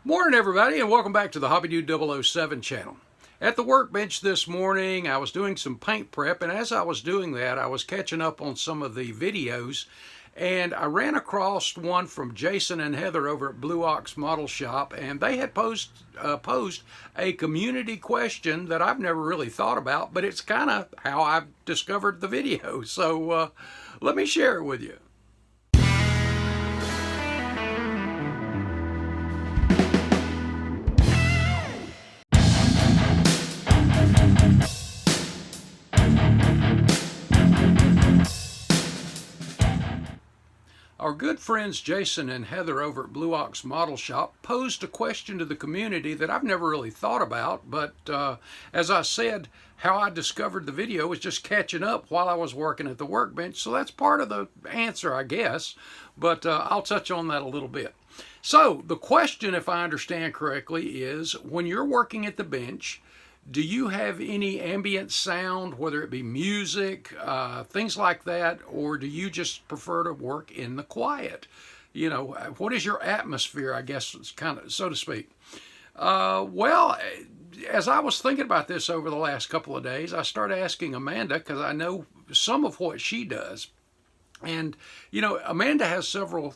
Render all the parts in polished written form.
Morning everybody, and welcome back to the HobbyDude007 channel. At the workbench this morning I was doing some paint prep, and as I was doing that I was catching up on some of the videos, and I ran across one from Jason and Heather over at Blue Ox Model Shop, and they had posed a community question that I've never really thought about, but it's kind of how I've discovered the video. So let me share it with you. Our good friends Jason and Heather over at Blue Ox Model Shop posed a question to the community that I've never really thought about, but as I said, how I discovered the video was just catching up while I was working at the workbench, so that's part of the answer, I guess, but I'll touch on that a little bit. So the question, if I understand correctly, is when you're working at the bench, do you have any ambient sound, whether it be music, things like that, or do you just prefer to work in the quiet? You know, what is your atmosphere, I guess, kind of, so to speak? Well, as I was thinking about this over the last couple of days, I started asking Amanda, because I know some of what she does. And, you know, Amanda has several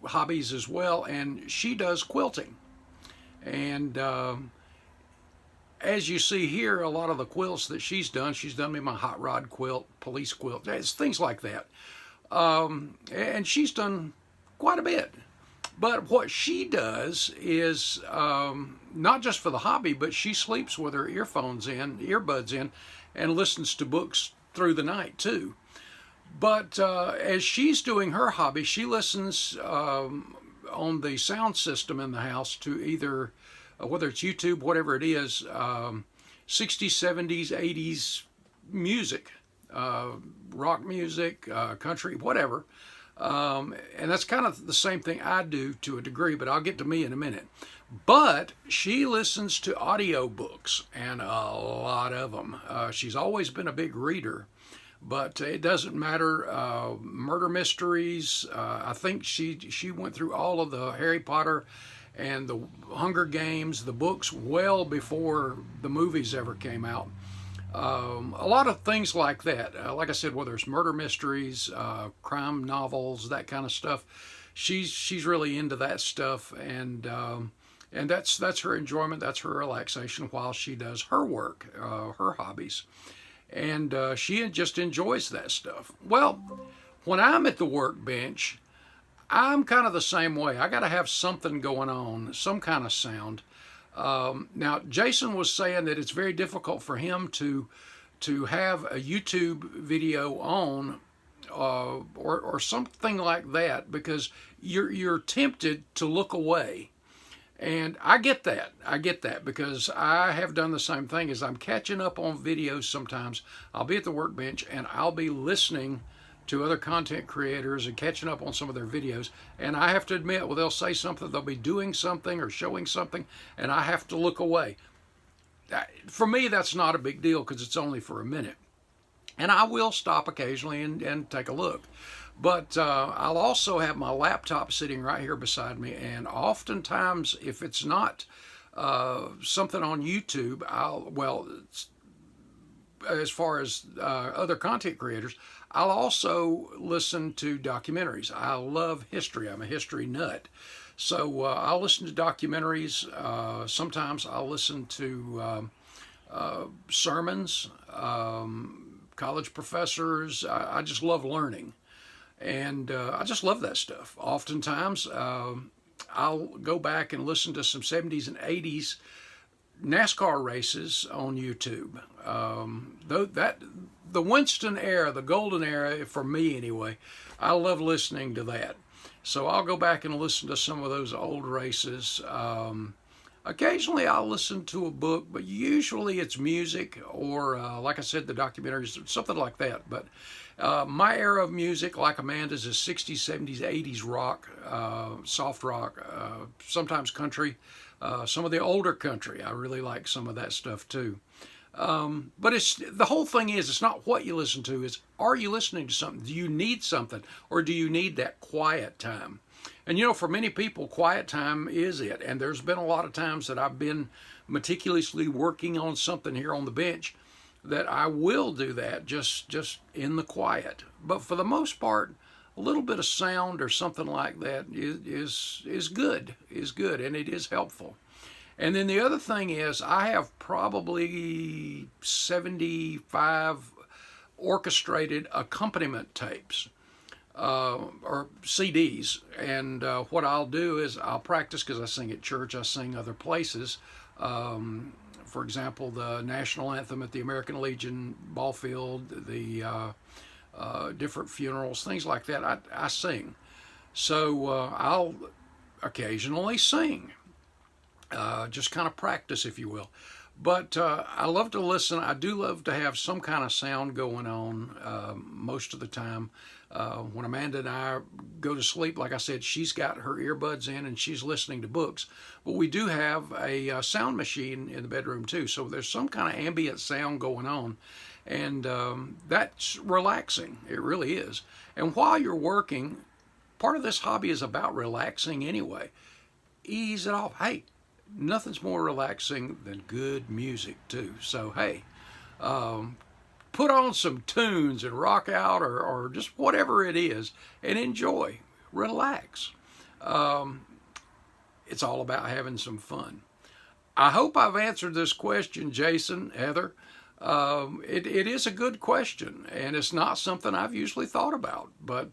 hobbies as well, and she does quilting. And as you see here, a lot of the quilts that she's done me my hot rod quilt, police quilt, it's things like that. And she's done quite a bit. But what she does is not just for the hobby, but she sleeps with her earbuds in, and listens to books through the night too. But as she's doing her hobby, she listens on the sound system in the house to either whether it's YouTube, whatever it is, 60s, 70s, 80s music, rock music, country, whatever. And that's kind of the same thing I do to a degree, but I'll get to me in a minute. But she listens to audio books, and a lot of them. She's always been a big reader, but it doesn't matter. Murder mysteries, I think she went through all of the Harry Potter and the Hunger Games, the books, well before the movies ever came out. A lot of things like that. Like I said, whether it's murder mysteries, crime novels, that kind of stuff, she's really into that stuff, and that's her enjoyment, that's her relaxation while she does her work, her hobbies, and she just enjoys that stuff. Well, when I'm at the workbench, I'm kind of the same way. I got to have something going on, some kind of sound. Now, Jason was saying that it's very difficult for him to have a YouTube video on or something like that, because you're tempted to look away. And I get that. I get that, because I have done the same thing. As I'm catching up on videos sometimes, I'll be at the workbench and I'll be listening to other content creators and catching up on some of their videos, and I have to admit, well, they'll say something, they'll be doing something or showing something, and I have to look away. For me, that's not a big deal, because it's only for a minute, and I will stop occasionally and take a look. But I'll also have my laptop sitting right here beside me, and oftentimes, if it's not something on YouTube, as far as other content creators, I'll also listen to documentaries. I love history. I'm a history nut. So I'll listen to documentaries. Sometimes I'll listen to sermons, college professors. I just love learning. And I just love that stuff. Oftentimes I'll go back and listen to some 70s and 80s NASCAR races on YouTube. The Winston era, the golden era, for me anyway, I love listening to that. So I'll go back and listen to some of those old races. Occasionally I'll listen to a book, but usually it's music or, like I said, the documentaries, something like that. But my era of music, like Amanda's, is 60s, 70s, 80s rock, soft rock, sometimes country. Some of the older country, I really like some of that stuff too. But the whole thing is, it's not what you listen to, it's, are you listening to something? Do you need something, or do you need that quiet time? And you know, for many people, quiet time is it. And there's been a lot of times that I've been meticulously working on something here on the bench that I will do that just in the quiet. But for the most part, a little bit of sound or something like that is good, and it is helpful. And then the other thing is, I have probably 75 orchestrated accompaniment tapes or CDs. And what I'll do is I'll practice, because I sing at church, I sing other places. For example, the national anthem at the American Legion ball field, the different funerals, things like that, I sing. So I'll occasionally sing, just kind of practice, if you will. But I love to listen. I do love to have some kind of sound going on most of the time. When Amanda and I go to sleep, like I said, she's got her earbuds in and she's listening to books. But we do have a sound machine in the bedroom too. So there's some kind of ambient sound going on. And that's relaxing. It really is. And while you're working, part of this hobby is about relaxing anyway. Ease it off. Hey, nothing's more relaxing than good music too. So hey, put on some tunes and rock out, or just whatever it is, and enjoy, relax. It's all about having some fun. I hope I've answered this question, Jason, Heather. It is a good question, and it's not something I've usually thought about. But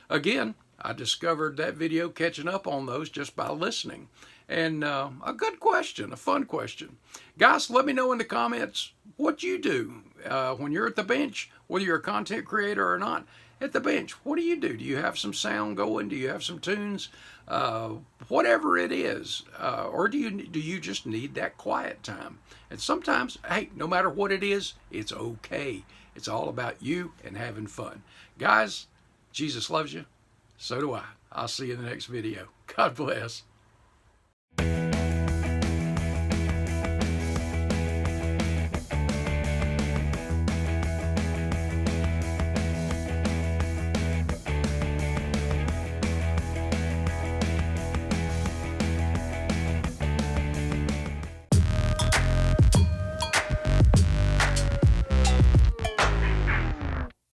again, I discovered that video catching up on those just by listening. And a good question, a fun question. Guys, let me know in the comments what you do when you're at the bench, whether you're a content creator or not. At the bench, what do you do? Do you have some sound going? Do you have some tunes? Whatever it is, or do you just need that quiet time? And sometimes, hey, no matter what it is, it's okay. It's all about you and having fun. Guys, Jesus loves you. So do I. I'll see you in the next video. God bless.